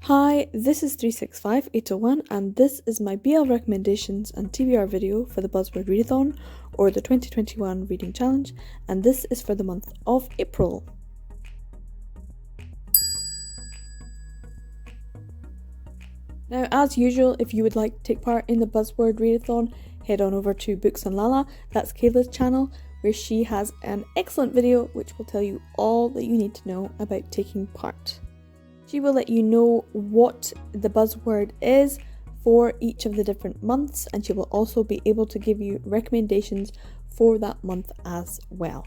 Hi, this is 365801 and this is my BL recommendations and TBR video for the Buzzword Readathon or the 2021 Reading Challenge, and this is for the month of April. Now, as usual, if you would like to take part in the Buzzword Readathon, head on over to Books on Lala, that's Kayla's channel, where she has an excellent video which will tell you all that you need to know about taking part. She will let you know what the buzzword is for each of the different months, and she will also be able to give you recommendations for that month as well.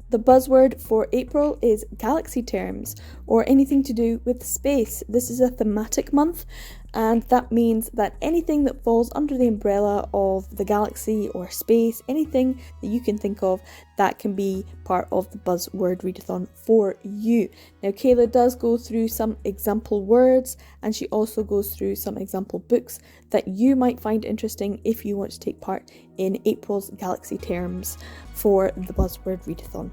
The buzzword for April is galaxy terms, or anything to do with space. This is a thematic month, and that means that anything that falls under the umbrella of the galaxy or space, anything that you can think of, that can be part of the Buzzword Readathon for you. Now, Kayla does go through some example words, and she also goes through some example books that you might find interesting if you want to take part in April's galaxy terms for the Buzzword Readathon.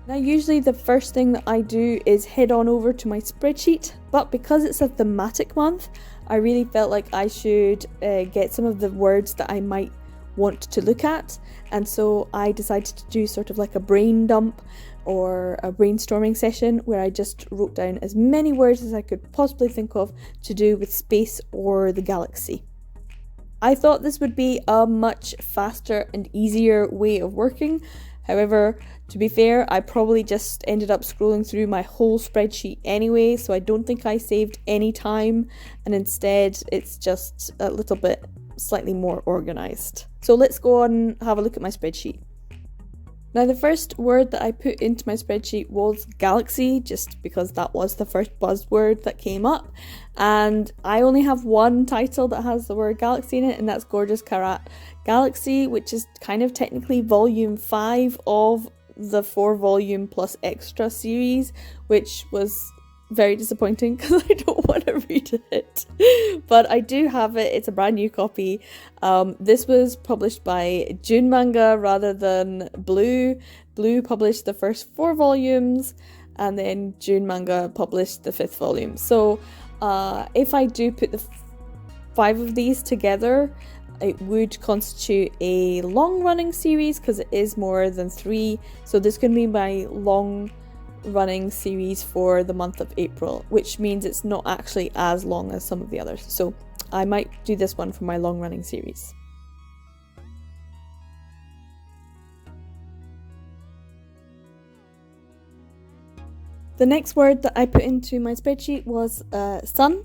Now, usually the first thing that I do is head on over to my spreadsheet, but because it's a thematic month, I really felt like I should get some of the words that I might want to look at, and so I decided to do sort of like a brain dump or a brainstorming session where I just wrote down as many words as I could possibly think of to do with space or the galaxy. I thought this would be a much faster and easier way of working. However, to be fair, I probably just ended up scrolling through my whole spreadsheet anyway, so I don't think I saved any time, and instead it's just a little bit slightly more organised. So let's go on and have a look at my spreadsheet. Now, the first word that I put into my spreadsheet was galaxy, just because that was the first buzzword that came up, and I only have one title that has the word galaxy in it, and that's Gorgeous Karat Galaxy, which is kind of technically volume 5 of the 4-volume plus extra series, which was very disappointing because I don't want to read it, but I do have it. It's a brand new copy. This was published by June Manga rather than Blue. Blue published the first 4 volumes, and then June Manga published the 5th volume. So if I do put the 5 of these together, it would constitute a long-running series because it is more than 3. So this can be my long-running series for the month of April, which means it's not actually as long as some of the others. So I might do this one for my long-running series. The next word that I put into my spreadsheet was sun.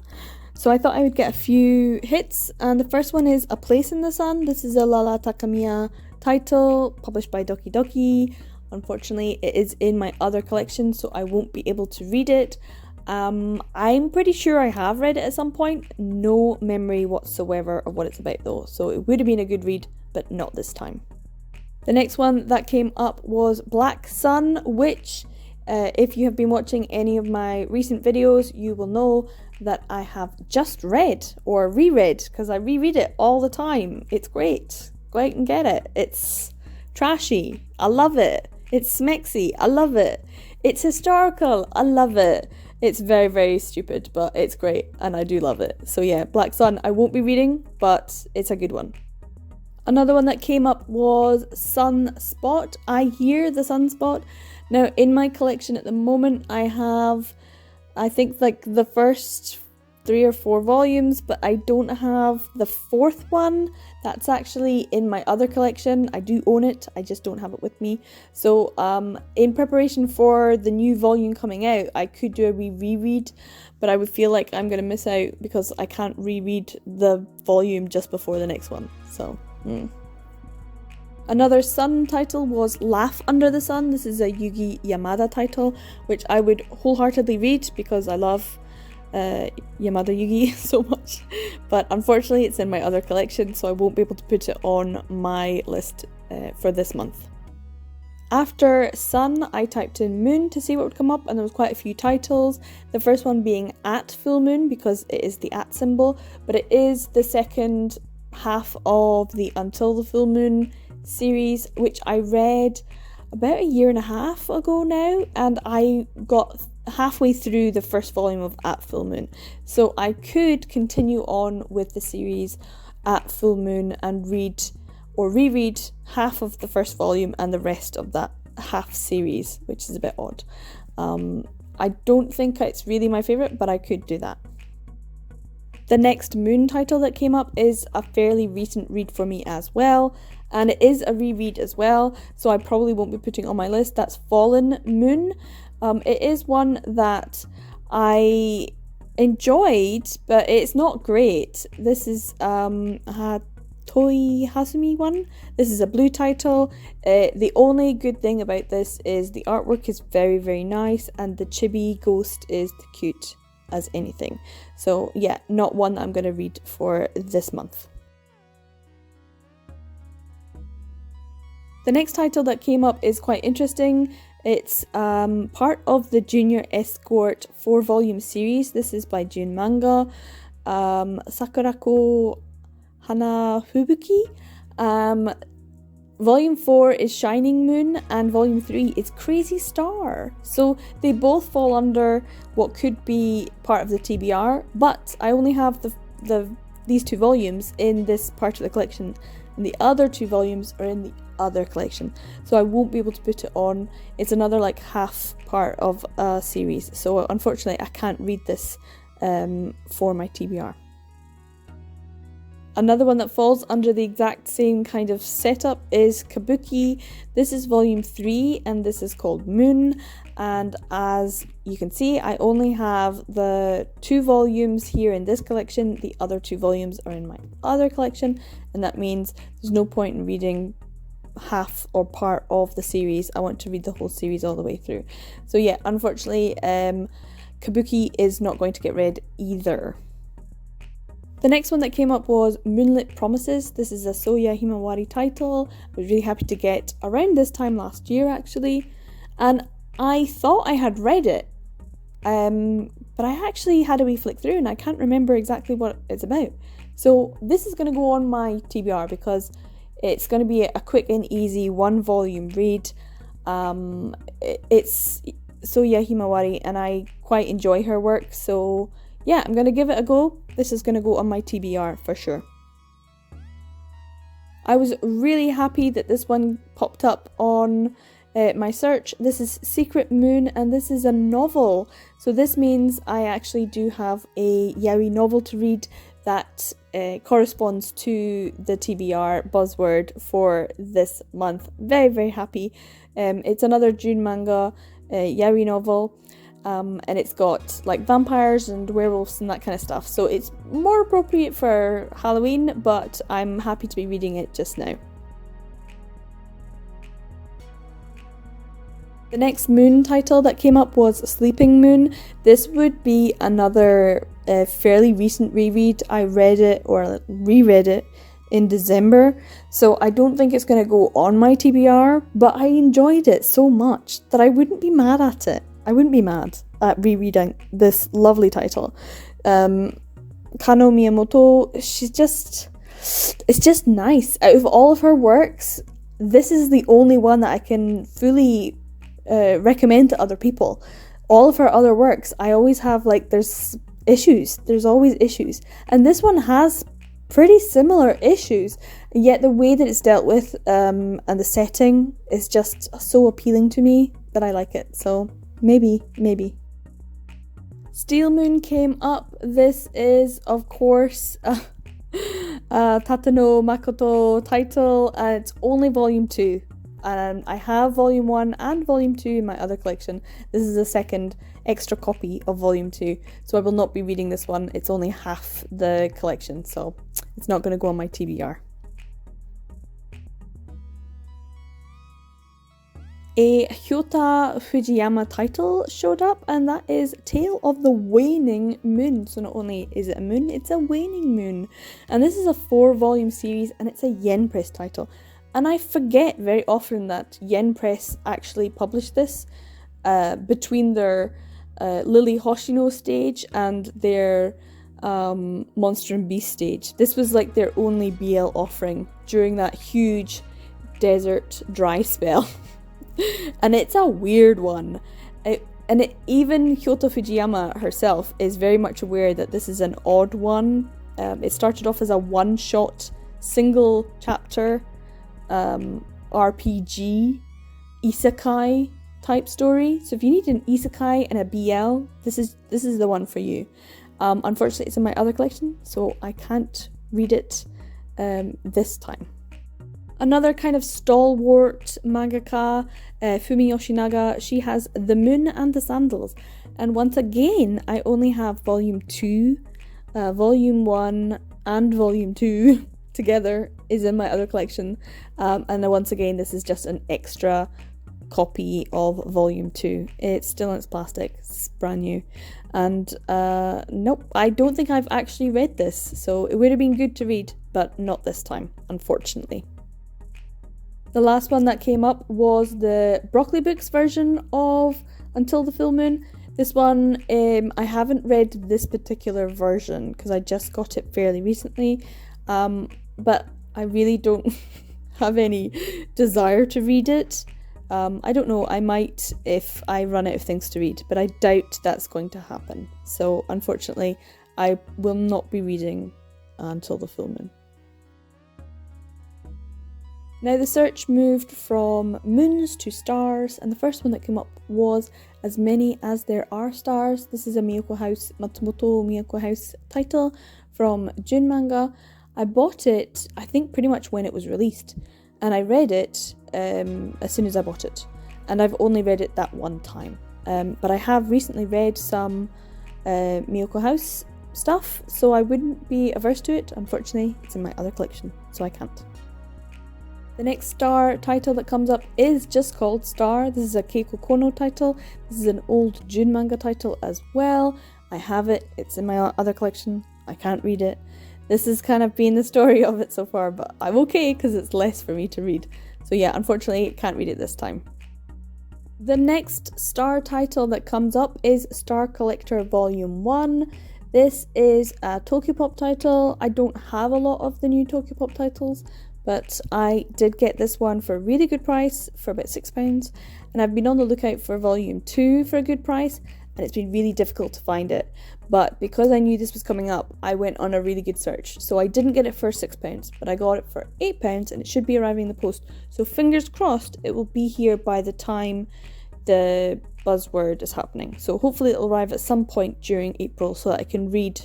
So I thought I would get a few hits, and the first one is A Place in the Sun. This is a Lala Takamiya title, published by Doki Doki. Unfortunately, it is in my other collection, so I won't be able to read it. I'm pretty sure I have read it at some point. No memory whatsoever of what it's about though, so it would have been a good read, but not this time. The next one that came up was Black Sun, which if you have been watching any of my recent videos, you will know that I have just read or reread, because I reread it all the time. It's great. Go out and get it. It's trashy. I love it. It's smexy. I love it. It's historical. I love it. It's very, very stupid, but it's great and I do love it. So yeah, Black Sun I won't be reading, but it's a good one. Another one that came up was Sunspot. I hear the Sunspot. Now, in my collection at the moment, I have, I think, like the first 3 or 4 volumes, but I don't have the 4th one. That's actually in my other collection. I do own it, I just don't have it with me. So in preparation for the new volume coming out, I could do a reread, but I would feel like I'm going to miss out because I can't reread the volume just before the next one. So Another Sun title was Laugh Under the Sun. This is a Yugi Yamada title, which I would wholeheartedly read because I love Yamada Yugi so much. But unfortunately it's in my other collection, so I won't be able to put it on my list for this month. After Sun, I typed in Moon to see what would come up, and there was quite a few titles. The first one being At Full Moon, because it is the at symbol, but it is the second half of the Until the Full Moon series, which I read about a year and a half ago now, and I got halfway through the first volume of At Full Moon, so I could continue on with the series At Full Moon and read or reread half of the first volume and the rest of that half series, which is a bit odd. I don't think it's really my favourite, but I could do that. The next Moon title that came up is a fairly recent read for me as well, and it is a reread as well, so I probably won't be putting on my list. That's Fallen Moon. It is one that I enjoyed, but it's not great. This is a Toi Hasumi one. This is a blue title. The only good thing about this is the artwork is very, very nice, and the chibi ghost is cute as anything. So yeah, not one that I'm going to read for this month. The next title that came up is quite interesting. It's part of the Junior Escort 4-volume series. This is by Jun Manga, Sakurako Hana Fubuki. Volume 4 is Shining Moon and Volume 3 is Crazy Star. So they both fall under what could be part of the TBR, but I only have these 2 volumes in this part of the collection, and the other 2 volumes are in the other collection, so I won't be able to put it on. It's another like half part of a series, so unfortunately I can't read this for my TBR. Another one that falls under the exact same kind of setup is Kabuki. This is volume 3 and this is called Moon, and as you can see I only have the 2 volumes here in this collection. The other 2 volumes are in my other collection, and that means there's no point in reading half or part of the series. I want to read the whole series all the way through. So yeah, unfortunately Kabuki is not going to get read either. The next one that came up was Moonlit Promises. This is a Soya Himawari title. I was really happy to get around this time last year actually, and I thought I had read it, but I actually had a wee flick through and I can't remember exactly what it's about. So this is going to go on my TBR because it's going to be a quick and easy 1-volume read. It's Soya Himawari and I quite enjoy her work, so yeah, I'm going to give it a go. This is going to go on my TBR for sure. I was really happy that this one popped up on my search. This is Secret Moon and this is a novel. So this means I actually do have a yaoi novel to read that corresponds to the TBR Buzzword for this month. Very, very happy. It's another June manga yaoi novel. And it's got like vampires and werewolves and that kind of stuff, so it's more appropriate for Halloween, but I'm happy to be reading it just now. The next Moon title that came up was Sleeping Moon. This would be another fairly recent reread. I read it or reread it in December, so I don't think it's going to go on my TBR, but I enjoyed it so much that I wouldn't be mad at it. I wouldn't be mad at rereading this lovely title. Kano Miyamoto, it's just nice. Out of all of her works, this is the only one that I can fully recommend to other people. All of her other works, I always have there's always issues. And this one has pretty similar issues, yet the way that it's dealt with and the setting is just so appealing to me that I like it. So maybe. Steel Moon came up. This is, of course, Tateno Makoto title, and it's only volume 2. And I have volume 1 and volume 2 in my other collection. This is a second extra copy of volume 2, so I will not be reading this one. It's only half the collection, so it's not going to go on my TBR. A Hyota Fujiyama title showed up, and that is Tale of the Waning Moon. So not only is it a moon, it's a waning moon. And this is a 4-volume series, and it's a Yen Press title. And I forget very often that Yen Press actually published this between their Lily Hoshino stage and their Monster and Beast stage. This was like their only BL offering during that huge desert dry spell. And it's a weird one. Even Kyoto Fujiyama herself is very much aware that this is an odd one. It started off as a one-shot, single chapter RPG isekai type story. So if you need an isekai and a BL, this is the one for you. Unfortunately, it's in my other collection, so I can't read it this time. Another kind of stalwart mangaka, Fumi Yoshinaga, she has The Moon and the Sandals. And once again, I only have volume 2. Volume 1 and volume 2 together is in my other collection. And once again, this is just an extra copy of volume 2. It's still in its plastic, it's brand new. And nope, I don't think I've actually read this. So it would have been good to read, but not this time, unfortunately. The last one that came up was the Broccoli Books version of Until the Full Moon. This one, I haven't read this particular version because I just got it fairly recently, but I really don't have any desire to read it. I don't know, I might if I run out of things to read, but I doubt that's going to happen. So unfortunately, I will not be reading Until the Full Moon. Now the search moved from moons to stars, and the first one that came up was As Many As There Are Stars. This is a Matsumoto Miyako House title from Jun Manga. I bought it, I think pretty much when it was released, and I read it as soon as I bought it, and I've only read it that one time. But I have recently read some Miyako House stuff, so I wouldn't be averse to it. Unfortunately, it's in my other collection, so I can't. The next Star title that comes up is just called Star. This is a Keiko Kono title. This is an old Jun manga title as well. I have it. It's in my other collection. I can't read it. This has kind of been the story of it so far, but I'm okay because it's less for me to read. So yeah, unfortunately, can't read it this time. The next Star title that comes up is Star Collector Volume 1. This is a Tokyopop title. I don't have a lot of the new Tokyopop titles, but I did get this one for a really good price, for about £6, and I've been on the lookout for volume 2 for a good price, and it's been really difficult to find it. But because I knew this was coming up, I went on a really good search. So I didn't get it for £6, but I got it for £8, and it should be arriving in the post. So fingers crossed it will be here by the time the Buzzword is happening. So hopefully it'll arrive at some point during April so that I can read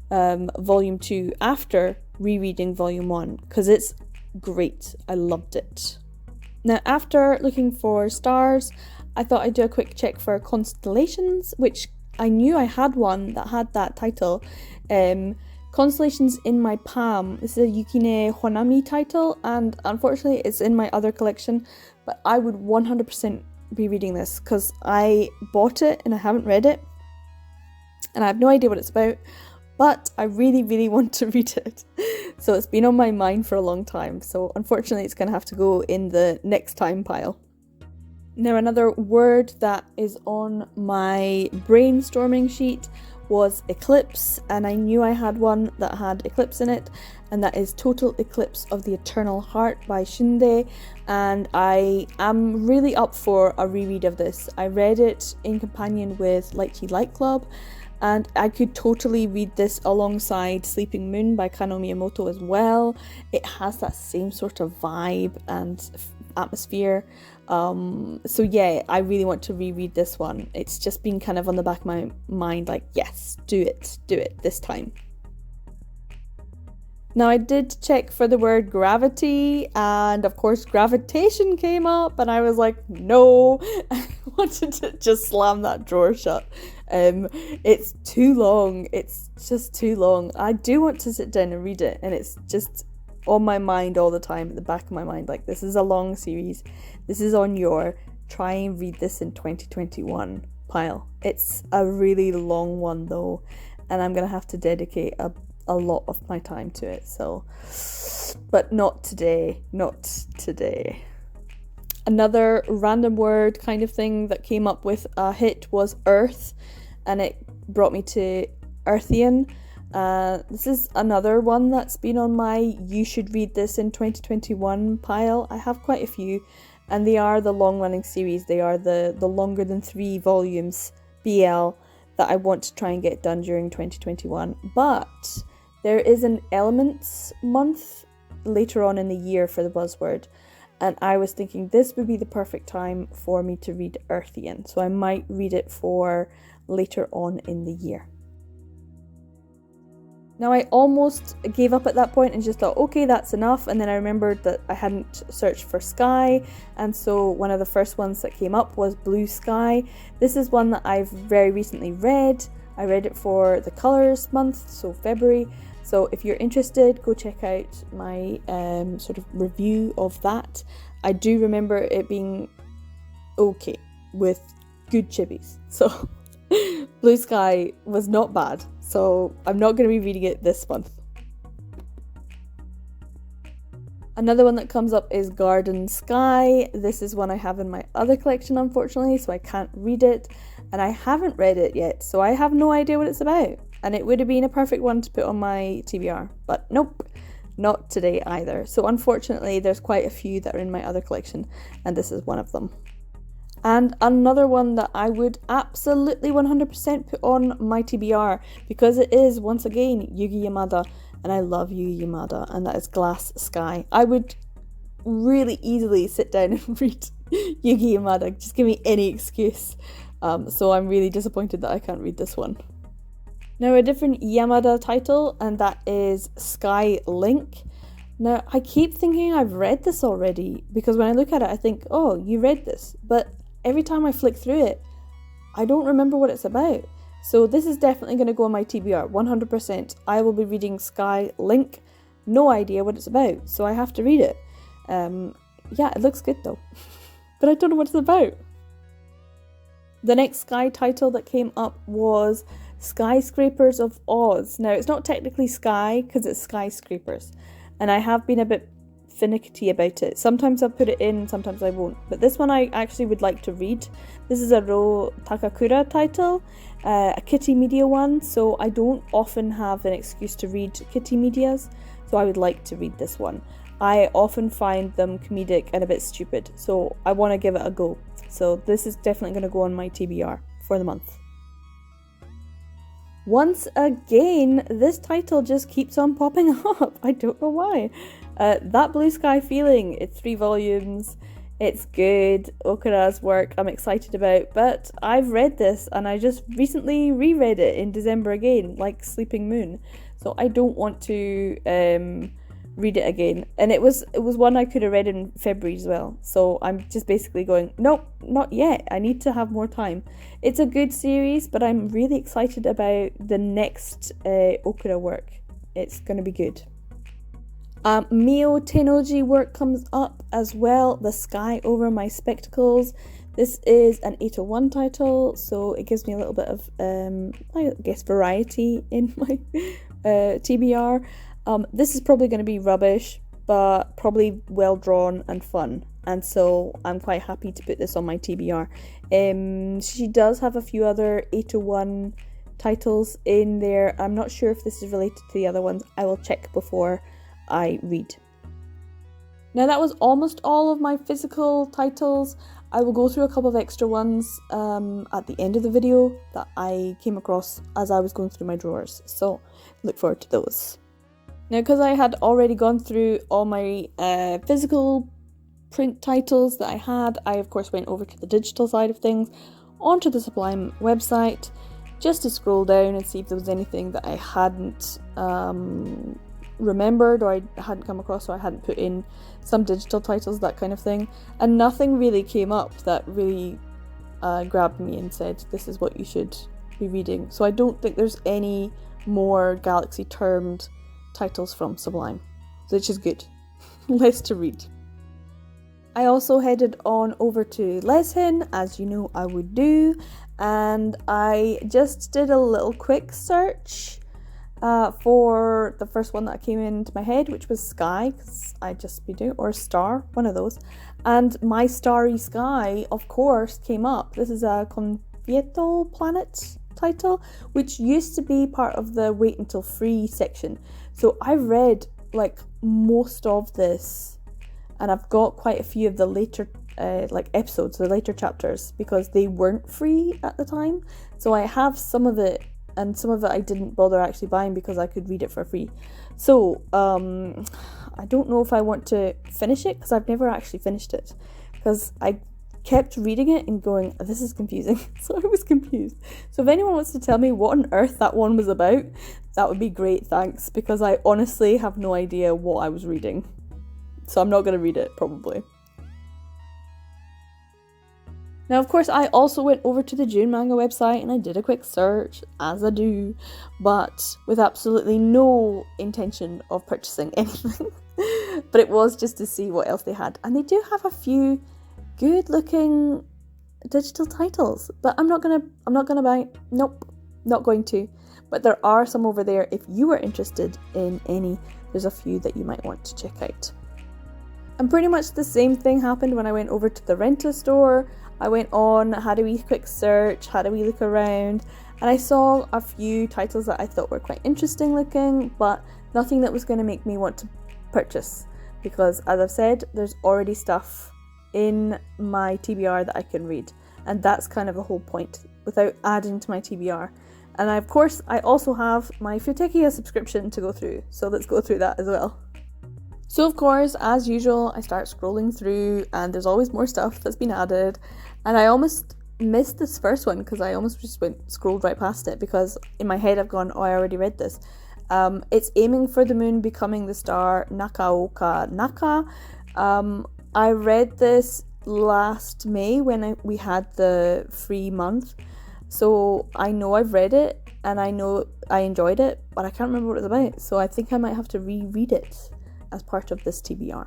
volume 2 after rereading volume 1, because it's great. I loved it. Now, after looking for stars, I thought I'd do a quick check for constellations, which I knew I had one that had that title. Constellations in My Palm. This is a Yukine Honami title, and unfortunately it's in my other collection, but I would 100% be reading this because I bought it and I haven't read it, and I have no idea what it's about, but I really, really want to read it. So it's been on my mind for a long time. So unfortunately, it's going to have to go in the next time pile. Now, another word that is on my brainstorming sheet was eclipse, and I knew I had one that had eclipse in it, and that is Total Eclipse of the Eternal Heart by Shinde, and I am really up for a reread of this. I read it in companion with Lychee Light Club, and I could totally read this alongside Sleeping Moon by Kano Miyamoto as well. It has that same sort of vibe and atmosphere. So yeah, I really want to reread this one. It's just been kind of on the back of my mind, like, yes, do it this time. Now, I did check for the word gravity, and of course gravitation came up, and I was like, no, I wanted to just slam that drawer shut. It's too long. It's just too long. I do want to sit down and read it, and it's just on my mind all the time, at the back of my mind, like, this is a long series. This is on your try and read this in 2021 pile. It's a really long one though, and I'm gonna have to dedicate a lot of my time to it, so, but not today. Another random word kind of thing that came up with a hit was earth, and it brought me to Earthian. This is another one that's been on my you should read this in 2021 pile. I have quite a few, and they are the long-running series. They are the longer than 3 volumes BL that I want to try and get done during 2021. But there is an Elements month later on in the year for the Buzzword, and I was thinking this would be the perfect time for me to read Earthian, so I might read it for later on in the year. Now, I almost gave up at that point and just thought, okay, that's enough, and then I remembered that I hadn't searched for Sky, and so one of the first ones that came up was Blue Sky. This is one that I've very recently read. I read it for the Colours month, so February. So if you're interested, go check out my sort of review of that. I do remember it being okay with good chibis. So Blue Sky was not bad. So I'm not going to be reading it this month. Another one that comes up is Garden Sky. This is one I have in my other collection, unfortunately, so I can't read it. And I haven't read it yet, so I have no idea what it's about. And it would have been a perfect one to put on my TBR, but nope, not today either. So unfortunately, there's quite a few that are in my other collection, and this is one of them. And another one that I would absolutely 100% put on my TBR, because it is, once again, Yugi Yamada, and I love Yugi Yamada, and that is Glass Sky. I would really easily sit down and read Yugi Yamada, just give me any excuse. So I'm really disappointed that I can't read this one. Now, a different Yamada title, and that is Sky Link. Now, I keep thinking I've read this already, because when I look at it, I think, oh, you read this. But every time I flick through it, I don't remember what it's about. So this is definitely going to go on my TBR, 100%. I will be reading Sky Link. No idea what it's about, so I have to read it. Yeah, it looks good though. But I don't know what it's about. The next Sky title that came up was Skyscrapers of Oz. Now, it's not technically Sky because it's Skyscrapers, and I have been a bit finicky about it. Sometimes I'll put it in, sometimes I won't. But this one I actually would like to read. This is a Ro Takakura title, a Kitty Media one, so I don't often have an excuse to read Kitty Medias, so I would like to read this one. I often find them comedic and a bit stupid, so I want to give it a go. So this is definitely going to go on my TBR for the month. Once again, this title just keeps on popping up. I don't know why. That Blue Sky Feeling, it's 3 volumes, it's good, Okura's work I'm excited about, but I've read this and I just recently reread it in December again, like Sleeping Moon, so I don't want to read it again. And it was one I could have read in February as well, so I'm just basically going, nope, not yet, I need to have more time. It's a good series, but I'm really excited about the next Okura work. It's going to be good. Mio Tennoji work comes up as well, The Sky Over My Spectacles. This is an 801 title, so it gives me a little bit of, I guess, variety in my TBR. This is probably going to be rubbish, but probably well drawn and fun, and so I'm quite happy to put this on my TBR. She does have a few other 801 titles in there. I'm not sure if this is related to the other ones. I will check before I read. Now, that was almost all of my physical titles. I will go through a couple of extra ones at the end of the video that I came across as I was going through my drawers, so look forward to those. Now, because I had already gone through all my physical print titles that I had, I of course went over to the digital side of things, onto the Sublime website, just to scroll down and see if there was anything that I hadn't remembered or I hadn't come across, or I hadn't put in some digital titles, that kind of thing, and nothing really came up that really grabbed me and said this is what you should be reading. So I don't think there's any more Galaxy termed titles from Sublime, which is good. Less to read. I also headed on over to Leshin, as you know I would do, and I just did a little quick search for the first one that came into my head, which was Sky, because I'd just be doing, or Star, one of those, and My Starry Sky, of course, came up. This is a Convieto Planet title, which used to be part of the Wait Until Free section. So I read like most of this and I've got quite a few of the later episodes, the later chapters, because they weren't free at the time. So I have some of it, and some of it I didn't bother actually buying because I could read it for free. So I don't know if I want to finish it, because I've never actually finished it, because I kept reading it and going, this is confusing. So I was confused. So if anyone wants to tell me what on earth that one was about, that would be great, thanks, because I honestly have no idea what I was reading. So I'm not going to read it, probably. Now, of course, I also went over to the June manga website and I did a quick search, as I do, but with absolutely no intention of purchasing anything. But it was just to see what else they had. And they do have a few good looking digital titles, but I'm not gonna buy. Nope, not going to. But there are some over there if you are interested in any. There's a few that you might want to check out. And pretty much the same thing happened when I went over to the rental store. I went on, had a wee quick search, had a wee look around, and I saw a few titles that I thought were quite interesting looking, but nothing that was going to make me want to purchase, because as I've said, there's already stuff in my TBR that I can read, and that's kind of the whole point, without adding to my TBR. And of course, I also have my Futekia subscription to go through, so let's go through that as well. So of course, as usual, I start scrolling through and there's always more stuff that's been added, and I almost missed this first one because I almost just scrolled right past it, because in my head I've gone, oh, I already read this. It's Aiming for the Moon, Becoming the Star, Nakaoka Naka. I read this last May when we had the free month, so I know I've read it and I know I enjoyed it, but I can't remember what it was about, so I think I might have to reread it as part of this TBR.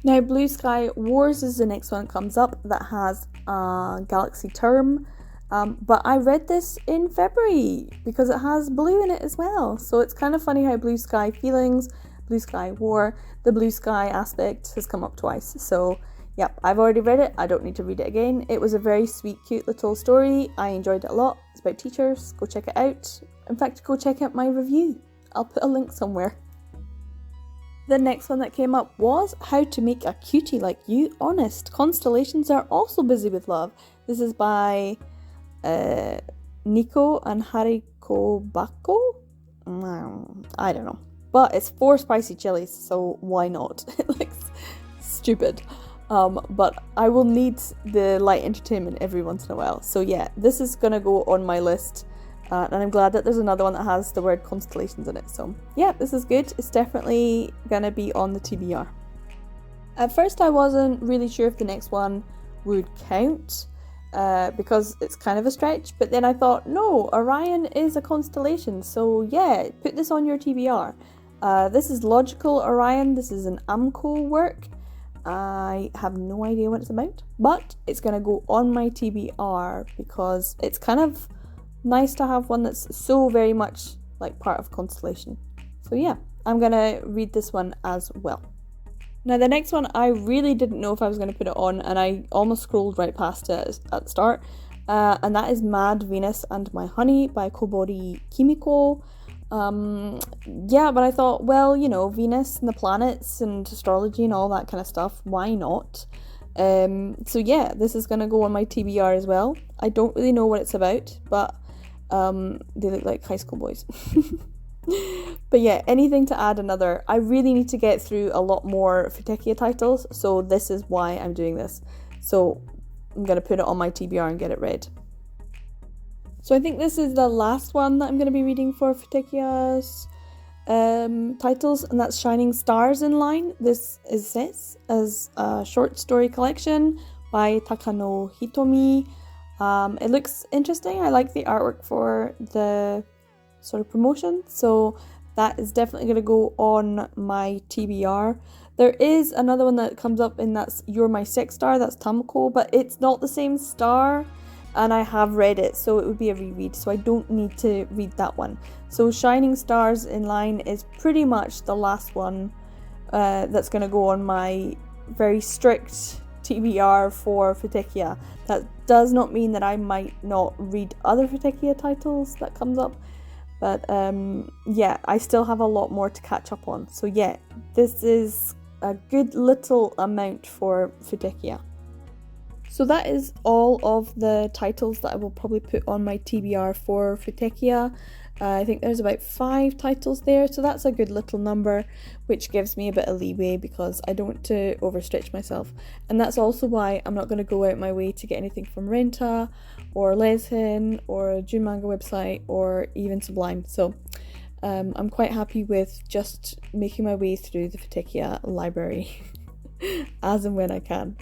Now, Blue Sky Wars is the next one that comes up that has a galaxy term, but I read this in February because it has blue in it as well. So it's kind of funny how Blue Sky Feelings, Blue Sky War, the blue sky aspect has come up twice. So yep, I've already read it. I don't need to read it again. It was a very sweet, cute little story. I enjoyed it a lot. It's about teachers. Go check it out. In fact, go check out my review. I'll put a link somewhere. The next one that came up was How to Make a Cutie Like You Honest. Constellations Are Also Busy with Love. This is by Nico and Hariko Bako? I don't know. But it's 4 spicy chilies, so why not? It looks stupid. But I will need the light entertainment every once in a while. So yeah, this is going to go on my list. And I'm glad that there's another one that has the word constellations in it. So yeah, this is good. It's definitely gonna be on the TBR. At first I wasn't really sure if the next one would count, because it's kind of a stretch, but then I thought, no, Orion is a constellation, so yeah, put this on your TBR. This is Logical Orion. This is an AMCO work. I have no idea what it's about, but it's gonna go on my TBR because it's kind of nice to have one that's so very much like part of constellation. So yeah, I'm gonna read this one as well. Now the next one, I really didn't know if I was going to put it on, and I almost scrolled right past it at the start, and that is Mad Venus and My Honey by Kobodi Kimiko. Yeah, but I thought, well, you know, Venus and the planets and astrology and all that kind of stuff, why not? So yeah, this is going to go on my TBR as well. I don't really know what it's about, but they look like high school boys. But yeah, anything to add another. I really need to get through a lot more Futekia titles, so this is why I'm doing this. So I'm going to put it on my TBR and get it read. So I think this is the last one that I'm going to be reading for Futekia's titles, and that's Shining Stars in Line. This is Sis as a short story collection by Takano Hitomi. It looks interesting. I like the artwork for the sort of promotion, so that is definitely going to go on my TBR. There is another one that comes up, and that's You're My Sex Star. That's Tamako, but it's not the same star, and I have read it, so it would be a reread, so I don't need to read that one. So Shining Stars in Line is pretty much the last one that's going to go on my very strict TBR for Futekia. That does not mean that I might not read other Futekia titles that comes up, but yeah, I still have a lot more to catch up on. So yeah, this is a good little amount for Futekia. So that is all of the titles that I will probably put on my TBR for Futekia. I think there's about 5 titles there, so that's a good little number, which gives me a bit of leeway because I don't want to overstretch myself. And that's also why I'm not going to go out my way to get anything from Renta, or Leshin, or June Manga website, or even Sublime. So I'm quite happy with just making my way through the Futekia library as and when I can.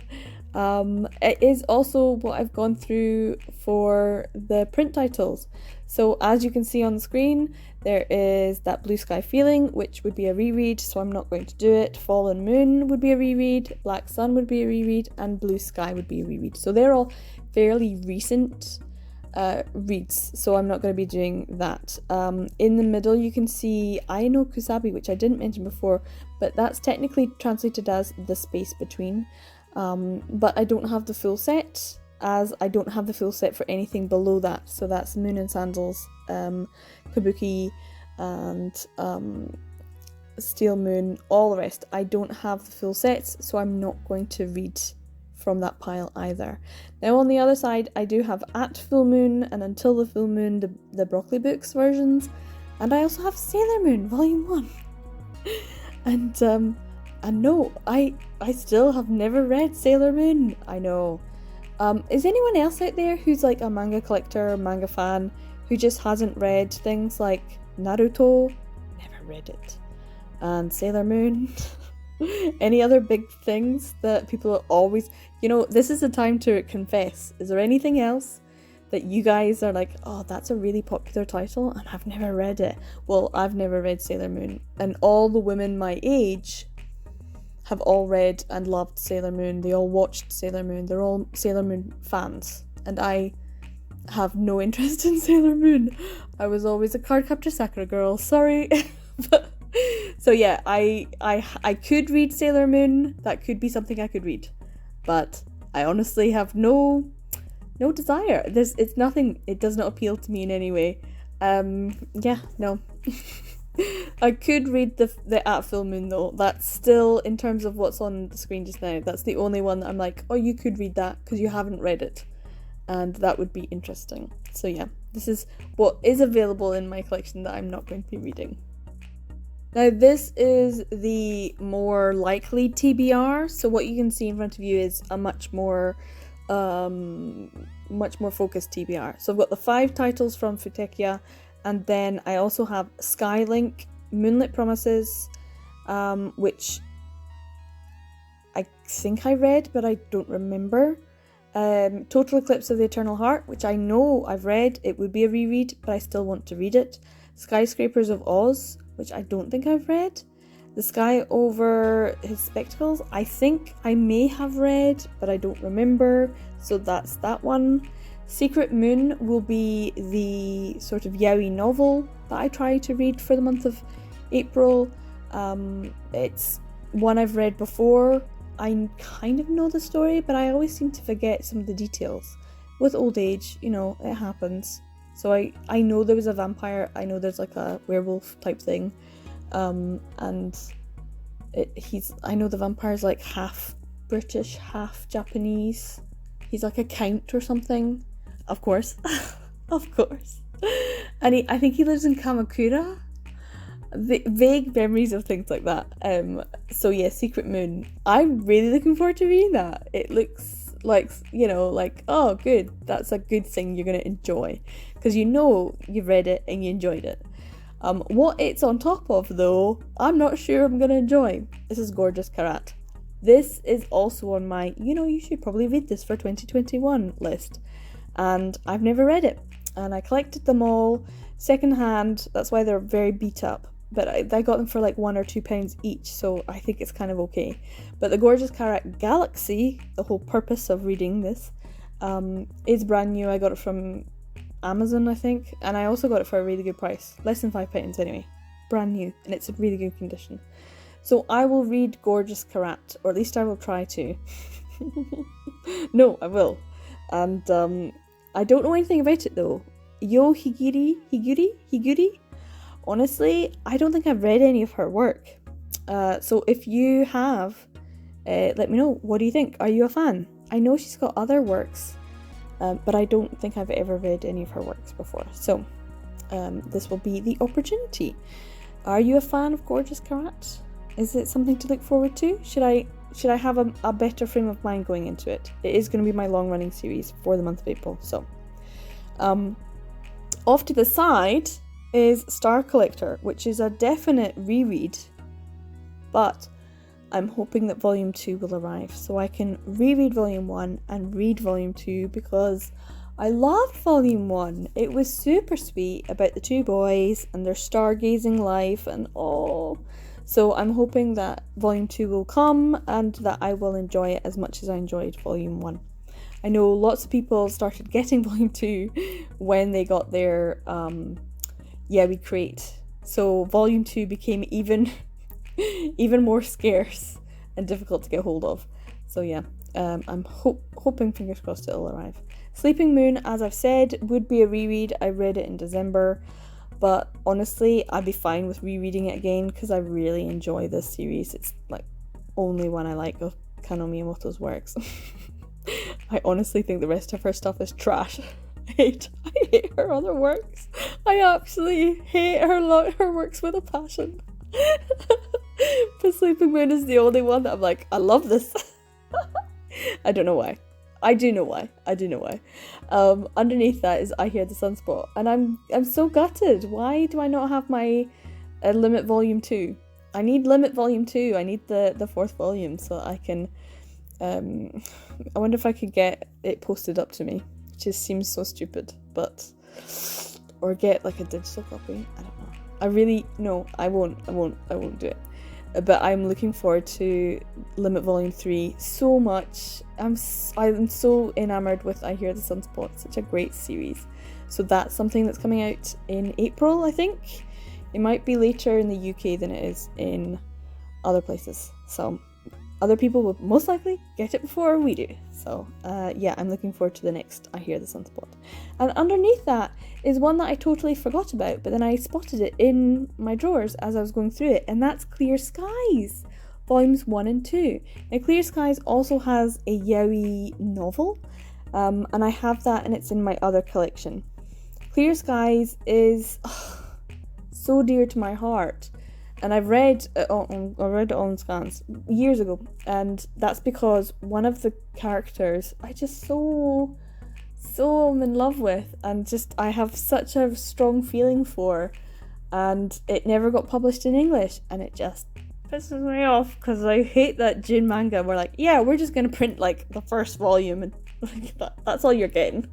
It is also what I've gone through for the print titles. So as you can see on the screen, there is that Blue Sky Feeling, which would be a reread, so I'm not going to do it. Fallen Moon would be a reread, Black Sun would be a reread, and Blue Sky would be a reread. So they're all fairly recent reads, so I'm not going to be doing that. In the middle you can see Ai no Kusabi, which I didn't mention before, but that's technically translated as The Space Between. But I don't have the full set, as I don't have the full set for anything below that. So that's Moon and Sandals, Kabuki, and Steel Moon, all the rest. I don't have the full sets, so I'm not going to read from that pile either. Now on the other side, I do have At Full Moon and Until the Full Moon, the Broccoli Books versions, and I also have Sailor Moon Volume 1. And no, I still have never read Sailor Moon. I know. Is anyone else out there who's like a manga collector, manga fan, who just hasn't read things like Naruto? Never read it. And Sailor Moon? Any other big things that people are always... You know, this is the time to confess. Is there anything else that you guys are like, oh, that's a really popular title and I've never read it? Well, I've never read Sailor Moon. And all the women my age have all read and loved Sailor Moon. They all watched Sailor Moon. They're all Sailor Moon fans. And I have no interest in Sailor Moon. I was always a Cardcaptor Sakura girl. Sorry. So yeah, I could read Sailor Moon. That could be something I could read. But I honestly have no desire. It's nothing. It does not appeal to me in any way. Yeah, no. I could read the At Full Moon though. That's still, in terms of what's on the screen just now, that's the only one that I'm like, oh, you could read that because you haven't read it, and that would be interesting. So yeah, this is what is available in my collection that I'm not going to be reading. Now this is the more likely TBR, so what you can see in front of you is a much more focused TBR. So I've got the 5 titles from Futekia, and then I also have Skylink, Moonlit Promises, which I think I read, but I don't remember. Total Eclipse of the Eternal Heart, which I know I've read. It would be a reread, but I still want to read it. Skyscrapers of Oz, which I don't think I've read. The Sky Over His Spectacles, I think I may have read, but I don't remember. So that's that one. Secret Moon will be the sort of yaoi novel that I try to read for the month of April. It's one I've read before. I kind of know the story, but I always seem to forget some of the details. With old age, you know, it happens. So I know there was a vampire, I know there's like a werewolf type thing, and I know the vampire's like half British, half Japanese. He's like a count or something. Of course. Of course. And I think he lives in Kamakura. Vague memories of things like that. So yeah, Secret Moon. I'm really looking forward to reading that. It looks like, you know, like, oh good, that's a good thing you're going to enjoy. Because you know you've read it and you enjoyed it. What it's on top of though, I'm not sure I'm going to enjoy. This is Gorgeous Karat. This is also on my, you know, you should probably read this for 2021 list. And I've never read it. And I collected them all secondhand. That's why they're very beat up. But I got them for like £1 or £2 each, so I think it's kind of okay. But the Gorgeous Karat Galaxy, the whole purpose of reading this, is brand new. I got it from Amazon, I think. And I also got it for a really good price. Less than £5 anyway. Brand new. And it's in really good condition. So I will read Gorgeous Karat. Or at least I will try to. No, I will. And I don't know anything about it though. Yo Higuri? Honestly, I don't think I've read any of her work. So if you have, let me know. What do you think? Are you a fan? I know she's got other works, but I don't think I've ever read any of her works before. So this will be the opportunity. Are you a fan of Gorgeous Karat? Is it something to look forward to? Should I have a better frame of mind going into it? It is going to be my long-running series for the month of April. So off to the side is Star Collector, which is a definite reread, but I'm hoping that Volume 2 will arrive so I can reread Volume 1 and read Volume 2 because I loved Volume 1. It was super sweet about the two boys and their stargazing life and all. So I'm hoping that Volume 2 will come and that I will enjoy it as much as I enjoyed Volume 1. I know lots of people started getting Volume 2 when they got their we crate. So Volume 2 became even more scarce and difficult to get hold of. So yeah, I'm hoping, fingers crossed, it'll arrive. Sleeping Moon, as I've said, would be a reread. I read it in December, but honestly, I'd be fine with rereading it again because I really enjoy this series. It's like only one I like of Kano Miyamoto's works. I honestly think the rest of her stuff is trash. I hate her other works. I absolutely hate her works with a passion. But Sleeping Moon is the only one that I'm like, I love this. I don't know why. I do know why. Underneath that is I Hear the Sunspot, and I'm so gutted. Why do I not have my Limit Volume 2? I need Limit Volume 2. I need the fourth volume so I can. I wonder if I could get it posted up to me. It just seems so stupid, or get like a digital copy. I don't know. I won't do it. But I'm looking forward to Limit Volume 3 so much. I'm so enamored with I Hear the Sunspot. It's such a great series. So that's something that's coming out in April, I think. It might be later in the UK than it is in other places. So other people will most likely get it before we do. So I'm looking forward to the next I Hear the Sunspot. And underneath that is one that I totally forgot about, but then I spotted it in my drawers as I was going through it, and that's Clear Skies, Volumes 1 and 2. Now Clear Skies also has a yaoi novel, and I have that and it's in my other collection. Clear Skies is so dear to my heart. And I read it on scans years ago, and that's because one of the characters I just so am in love with, and just I have such a strong feeling for, and it never got published in English, and it just pisses me off because I hate that Jin manga were like, yeah, we're just gonna print like the first volume and like that's all you're getting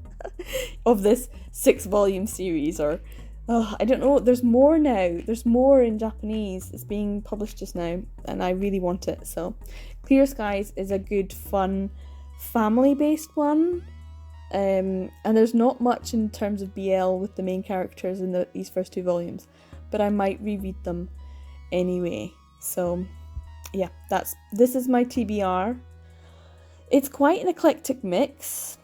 of this 6-volume series, or I don't know, there's more now. There's more in Japanese. It's being published just now, and I really want it. So, Clear Skies is a good, fun, family-based one. And there's not much in terms of BL with the main characters in these first 2 volumes, but I might reread them anyway. So, yeah, this is my TBR. It's quite an eclectic mix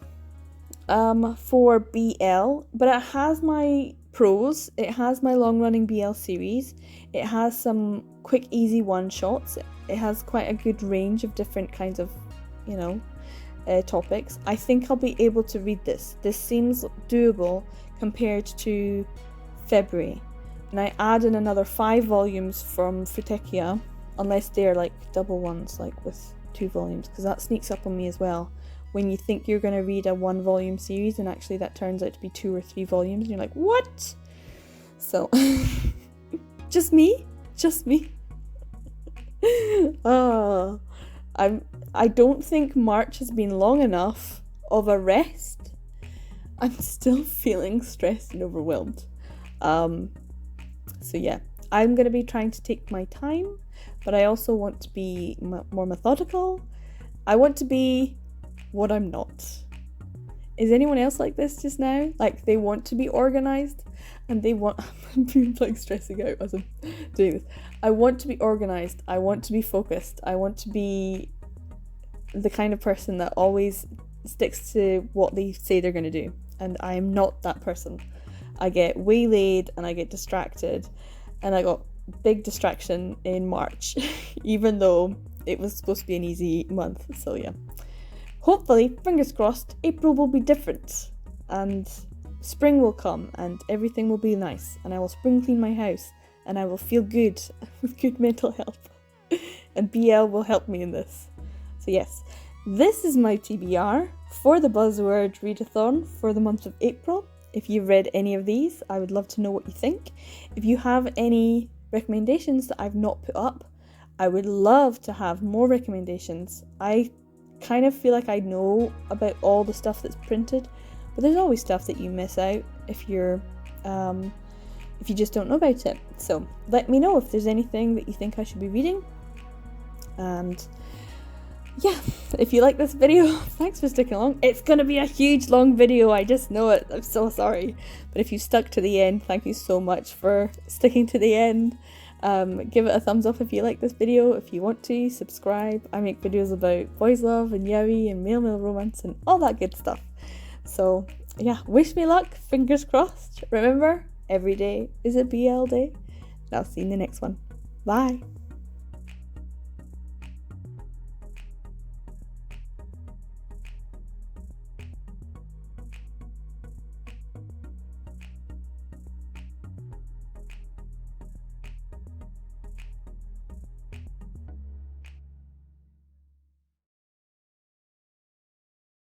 for BL, but it has my prose, it has my long-running BL series, it has some quick, easy one-shots, it has quite a good range of different kinds of, topics. I think I'll be able to read this. This seems doable compared to February. And I add in another 5 volumes from Futekia, unless they're like double ones, like with 2 volumes, because that sneaks up on me as well. When you think you're going to read a 1-volume series and actually that turns out to be 2 or 3 volumes and you're like, what? So, just me? I don't think March has been long enough of a rest. I'm still feeling stressed and overwhelmed. So yeah, I'm going to be trying to take my time, but I also want to be more methodical. I want to be what I'm not. Is anyone else like this just now? Like, they want to be organised and they want... I'm like stressing out as I'm doing this. I want to be organised. I want to be focused. I want to be the kind of person that always sticks to what they say they're going to do. And I am not that person. I get waylaid and I get distracted and I got big distraction in March, even though it was supposed to be an easy month. So yeah, hopefully, fingers crossed, April will be different and spring will come and everything will be nice, and I will spring clean my house and I will feel good with good mental health, and BL will help me in this. So yes, this is my TBR for the Buzzword Readathon for the month of April. If you've read any of these, I would love to know what you think. If you have any recommendations that I've not put up, I would love to have more recommendations. I kind of feel like I know about all the stuff that's printed, but there's always stuff that you miss out if you just don't know about it. So let me know if there's anything that you think I should be reading. And yeah, if you like this video, thanks for sticking along. It's gonna be a huge long video, I just know it, I'm so sorry. But if you stuck to the end, thank you so much for sticking to the end. Give it a thumbs up if you like this video. If you want to, subscribe. I make videos about boys love and yaoi and male romance and all that good stuff. So yeah, wish me luck, fingers crossed. Remember, every day is a BL day. And I'll see you in the next one. Bye.